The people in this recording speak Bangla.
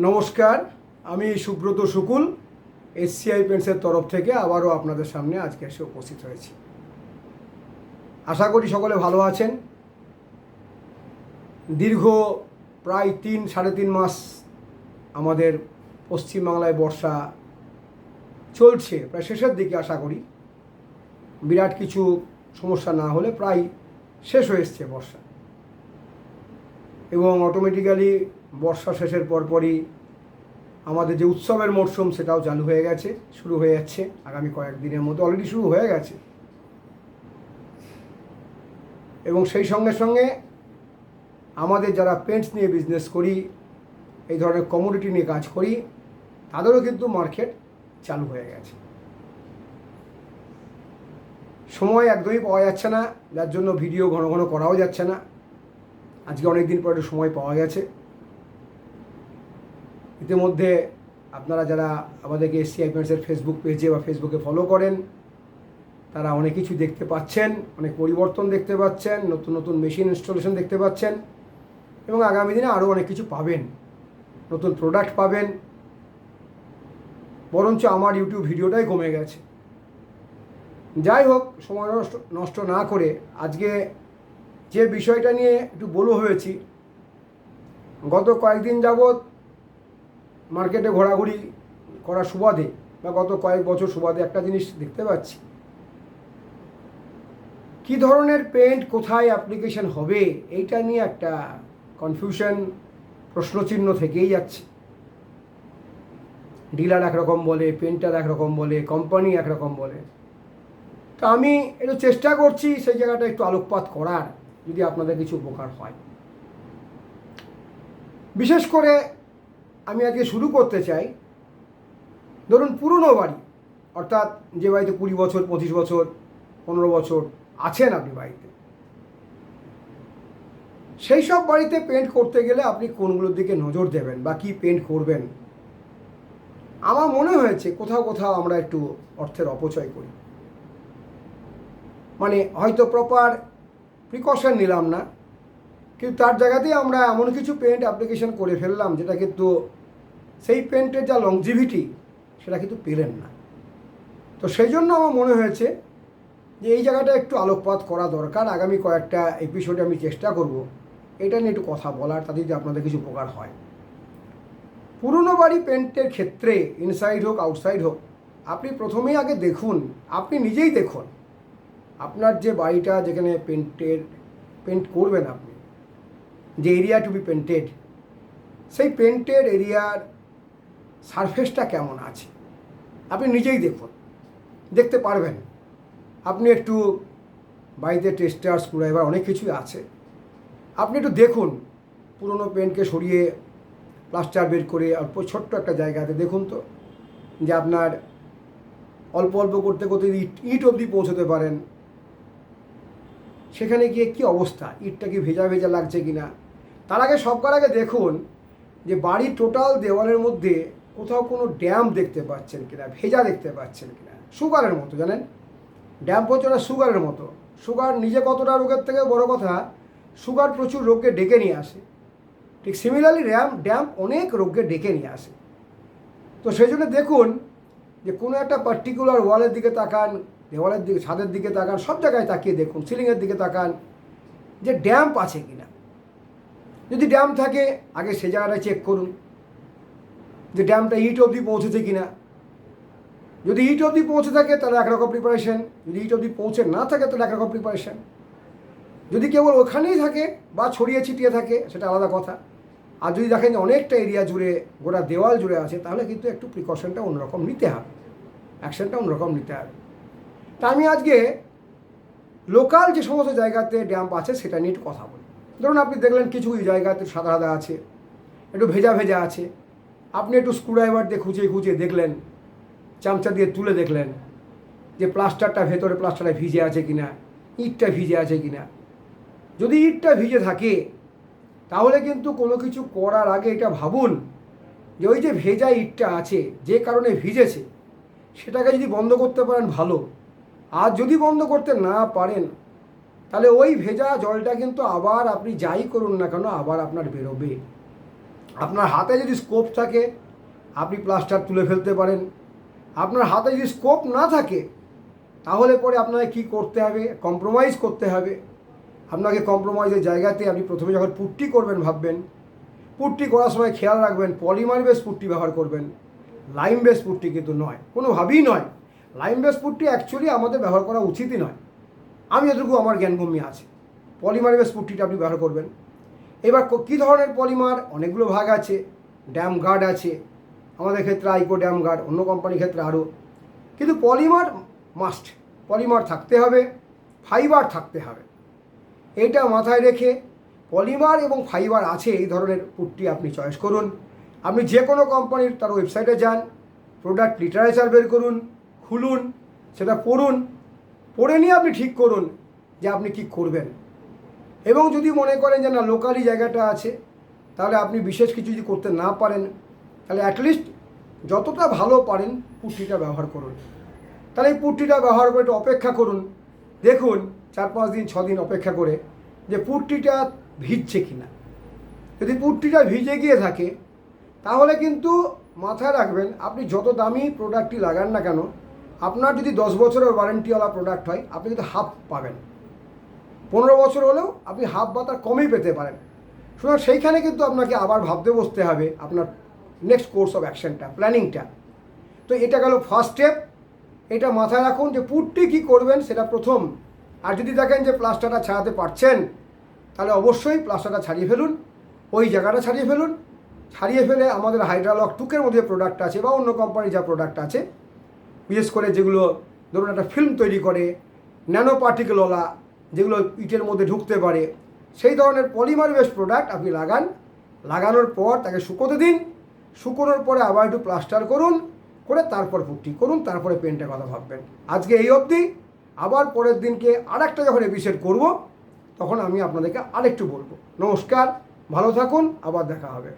নমস্কার, আমি সুব্রত শুকুল এসসিআই পেন্টসের তরফ থেকে আবারও আপনাদের সামনে আজকে এসে উপস্থিত হয়েছি। আশা করি সকলে ভালো আছেন। দীর্ঘ প্রায় 3-3.5 মাস আমাদের পশ্চিমবাংলায় বর্ষা চলছে, প্রায় শেষের দিকে। আশা করি বিরাট কিছু সমস্যা না হলে প্রায় শেষ হয়ে এসছে বর্ষা, এবং অটোমেটিক্যালি বর্ষা শেষের পরপরই আমাদের যে উৎসবের মরশুম সেটাও চালু হয়ে গেছে, শুরু হয়ে যাচ্ছে আগামী কয়েকদিনের মধ্যে, অলরেডি শুরু হয়ে গেছে। এবং সেই সঙ্গে সঙ্গে আমাদের যারা পেন্টস নিয়ে বিজনেস করি, এই ধরনের কমোডিটি নিয়ে কাজ করি, তাদেরও কিন্তু মার্কেট চালু হয়ে গেছে। সময় একদমই পাওয়া যাচ্ছে না, যার জন্য ভিডিও ঘন ঘন করাও যাচ্ছে না। আজকে অনেক দিন পরে একটু সময় পাওয়া গেছে। ইতিমধ্যে আপনারা যারা আমাদেরকে এসসিআই পেন্টসের ফেসবুক পেজে বা ফেসবুকে ফলো করেন, তারা অনেক কিছু দেখতে পাচ্ছেন, অনেক পরিবর্তন দেখতে পাচ্ছেন, নতুন নতুন মেশিন ইনস্টলেশন দেখতে পাচ্ছেন, এবং আগামী দিনে আরও অনেক কিছু পাবেন, নতুন প্রোডাক্ট পাবেন। বরঞ্চ আমার ইউটিউব ভিডিওটাই কমে গেছে। যাই হোক, সময় নষ্ট না করে আজকে যে বিষয়টা নিয়ে একটু বলবো হয়েছি, গত কয়েকদিন যাবৎ মার্কেটে ঘোরাঘুরি করার সুবাদে বা গত কয়েক বছর সুবাদে একটা জিনিস দেখতে পাচ্ছি, কী ধরনের পেন্ট কোথায় অ্যাপ্লিকেশন হবে এইটা নিয়ে একটা কনফিউশন, প্রশ্নচিহ্ন থেকেই যাচ্ছে। ডিলার একরকম বলে, পেন্টার একরকম বলে, কোম্পানি একরকম বলে। তো আমি একটু চেষ্টা করছি সেই জায়গাটা একটু আলোকপাত করার, যদি আপনাদের কিছু উপকার হয়। বিশেষ করে আমি আজকে শুরু করতে চাই, ধরুন পুরনো বাড়ি, অর্থাৎ যে বাড়িতে 20 বছর, 25 বছর, 15 বছর আছেন আপনি বাড়িতে, সেই সব বাড়িতে পেন্ট করতে গেলে আপনি কোনগুলোর দিকে নজর দেবেন বা কী পেন্ট করবেন। আমার মনে হয়েছে কোথাও কোথাও আমরা একটু অর্থের অপচয় করি, মানে হয়তো প্রপার প্রিকশন নিলাম না, কিন্তু তার জায়গাতেই আমরা এমন কিছু পেন্ট অ্যাপ্লিকেশন করে ফেললাম যেটা কিন্তু সেই পেন্টের যা লংজিভিটি সেটা কিন্তু পেলেন না। তো সেই জন্য আমার মনে হয়েছে যে এই জায়গাটা একটু আলোকপাত করা দরকার। আগামী কয়েকটা এপিসোডে আমি চেষ্টা করব এটা নিয়ে একটু কথা বলার, তাতে যদি আপনাদের কিছু উপকার হয়। পুরনো বাড়ি পেন্টের ক্ষেত্রে ইনসাইড হোক আউটসাইড হোক, আপনি প্রথমেই আগে দেখুন, আপনি নিজেই দেখুন আপনার যে বাড়িটা যেখানে পেন্ট করবেন, আপনি যে এরিয়া টু বি পেন্টেড, সেই পেন্টেড এরিয়ার সারফেসটা কেমন আছে আপনি নিজেই দেখুন, দেখতে পারবেন। আপনি একটু বাড়িতে টেস্টার, স্ক্রুড্রাইভার অনেক কিছুই আছে, আপনি একটু দেখুন, পুরনো পেন্টকে সরিয়ে প্লাস্টার বের করে অল্প ছোট্ট একটা জায়গাতে দেখুন তো, যে আপনার অল্প অল্প করতে করতে ইট অবধি পৌঁছতে পারেন। সেখানে গিয়ে কী অবস্থা, ইটটা কি ভেজা ভেজা লাগছে কি না। তার আগে সবকার আগে দেখুন যে বাড়ির টোটাল দেওয়ালের মধ্যে কোথাও কোনো ড্যাম্প দেখতে পাচ্ছেন কিনা, ভেজা দেখতে পাচ্ছেন কিনা। সুগারের মতো, জানেন, ড্যাম্প হচ্ছে ওটা সুগারের মতো। সুগার নিজে কতটা রোগের থেকে বড় কথা, সুগার প্রচুর রোগকে ডেকে নিয়ে আসে। ঠিক সিমিলারলি ড্যাম্প অনেক রোগকে ডেকে নিয়ে আসে। তো সেই জন্য দেখুন যে কোনো একটা পার্টিকুলার ওয়ালের দিকে তাকান, দেওয়ালের দিকে, ছাদের দিকে তাকান, সব জায়গায় তাকিয়ে দেখুন, সিলিংয়ের দিকে তাকান যে ড্যাম্প আছে কিনা। যদি ড্যাম্প থাকে আগে সে জায়গাটা চেক করুন যে ড্যাম্পটা ইট অবধি পৌঁছেছে কিনা। যদি ইট অবধি পৌঁছে থাকে তাহলে একরকম প্রিপারেশন, যদি ইট অবধি পৌঁছে না থাকে তাহলে একরকম প্রিপারেশন। যদি কেবল ওখানেই থাকে বা ছড়িয়ে ছিটিয়ে থাকে সেটা আলাদা কথা। আর যদি দেখেন যে অনেকটা এরিয়া জুড়ে, গোটা দেওয়াল জুড়ে আছে, তাহলে কিন্তু একটু প্রিকশনটা অন্যরকম নিতে হবে, অ্যাকশনটা অন্যরকম নিতে হবে। তা আমি আজকে লোকাল যে সমস্ত জায়গাতে ড্যাম্প আছে সেটা নিয়ে একটু কথা বলি। ধরুন আপনি দেখলেন কিছু জায়গাতে সাদা সাদা আছে, একটু ভেজা ভেজা আছে, আপনি একটু স্ক্রুড্রাইভার দিয়ে খুঁচিয়ে খুঁচিয়ে দেখলেন, চামচা দিয়ে তুলে দেখলেন যে প্লাস্টারটা, ভেতরে প্লাস্টারটা ভিজে আছে কিনা, ইটটা ভিজে আছে কিনা। যদি ইটটা ভিজে থাকে তাহলে কিন্তু কোনো কিছু করার আগে এটা ভাবুন যে ওই যে ভেজা ইটটা আছে, যে কারণে ভিজেছে, সেটাকে যদি বন্ধ করতে পারেন ভালো। আর যদি বন্ধ করতে না পারেন তাহলে ওই ভেজা জলটা কিন্তু আবার আপনি যাই করুন না কেন আবার আপনার বেরোবে। আপনার হাতে যদি স্কোপ থাকে আপনি প্লাস্টার তুলে ফেলতে পারেন। আপনার হাতে যদি স্কোপ না থাকে তাহলে পরে আপনাকে কী করতে হবে, কম্প্রোমাইজ করতে হবে। আপনাকে কম্প্রোমাইজের জায়গাতে আপনি প্রথমে যখন পুট্টি করবেন ভাববেন, পুট্টি করার সময় খেয়াল রাখবেন পলিমার বেস পুট্টি ব্যবহার করবেন, লাইম বেস পুট্টি কিন্তু নয়, কোনোভাবেই নয়। লাইম বেস পুট্টি অ্যাকচুয়ালি আমাদের ব্যবহার করা উচিতই নয়, আমি যতটুকু আমার জ্ঞানগম্য আছে। পলিমার বেস পুট্টিটা আপনি ব্যবহার করবেন। এবার কী ধরনের পলিমার, অনেকগুলো ভাগ আছে। ড্যাম গার্ড আছে, আমাদের ক্ষেত্রে আইকো ড্যাম গার্ড, অন্য কোম্পানির ক্ষেত্রে আরও। কিন্তু পলিমার মাস্ট, পলিমার থাকতে হবে, ফাইবার থাকতে হবে। এইটা মাথায় রেখে পলিমার এবং ফাইবার আছে এই ধরনের পুট্টি আপনি চয়েস করুন। আপনি যে কোনো কোম্পানির তার ওয়েবসাইটে যান, প্রোডাক্ট লিটারেচার বের করুন, খুলুন, সেটা পড়ুন, পড়ে নিয়ে আপনি ঠিক করুন যে আপনি কি করবেন। এবং যদি মনে করেন যে না লোকালি জায়গাটা আছে, তাহলে আপনি বিশেষ কিছু যদি করতে না পারেন, তাহলে অ্যাটলিস্ট যতটা ভালো পারেন পুট্টিটা ব্যবহার করুন। তাহলে এই পুট্টিটা ব্যবহার করে একটু অপেক্ষা করুন, দেখুন 4-5 দিন 6 দিন অপেক্ষা করে যে পুট্টিটা ভিজছে কি না। যদি পুট্টিটা ভিজে গিয়ে থাকে তাহলে কিন্তু মাথায় রাখবেন আপনি যত দামি প্রোডাক্টটি লাগান না কেন, আপনার যদি 10 বছরের ওয়ারেন্টিওয়ালা প্রোডাক্ট হয় আপনি কিন্তু হাফ পাবেন। 15 বছর হলেও আপনি হাফ বা তার কমই পেতে পারেন। সুতরাং সেইখানে কিন্তু আপনাকে আবার ভাবতে বসতে হবে আপনার নেক্সট কোর্স অফ অ্যাকশনটা, প্ল্যানিংটা। তো এটা গেল ফার্স্ট স্টেপ। এটা মাথায় রাখুন যে পুট্টি কী করবেন সেটা প্রথম। আর যদি দেখেন যে প্লাস্টারটা ছাড়াতে পারছেন তাহলে অবশ্যই প্লাস্টারটা ছাড়িয়ে ফেলুন, ওই জায়গাটা ছাড়িয়ে ফেলুন। ছাড়িয়ে ফেলে আমাদের হাইড্রালক 2 মধ্যে প্রোডাক্ট আছে বা অন্য কোম্পানির যা প্রোডাক্ট আছে, বিশেষ করে যেগুলো ধরুন একটা ফিল্ম তৈরি করে, ন্যানো পার্টিকেলওয়ালা, যেগুলো ইটের মধ্যে ঢুকতে পারে, সেই ধরনের পলিমার বেস প্রোডাক্ট আপনি লাগান। লাগানোর পর তাকে শুকোতে দিন, শুকোনোর পরে আবার একটু প্লাস্টার করুন, করে তারপর পুট্টি করুন, তারপরে পেন্টের কথা ভাববেন। আজকে এই অবধি। আবার পরের দিনকে আরেকটা যখন এপিসোড করব তখন আমি আপনাদেরকে আরেকটু বলবো। নমস্কার, ভালো থাকুন, আবার দেখা হবে।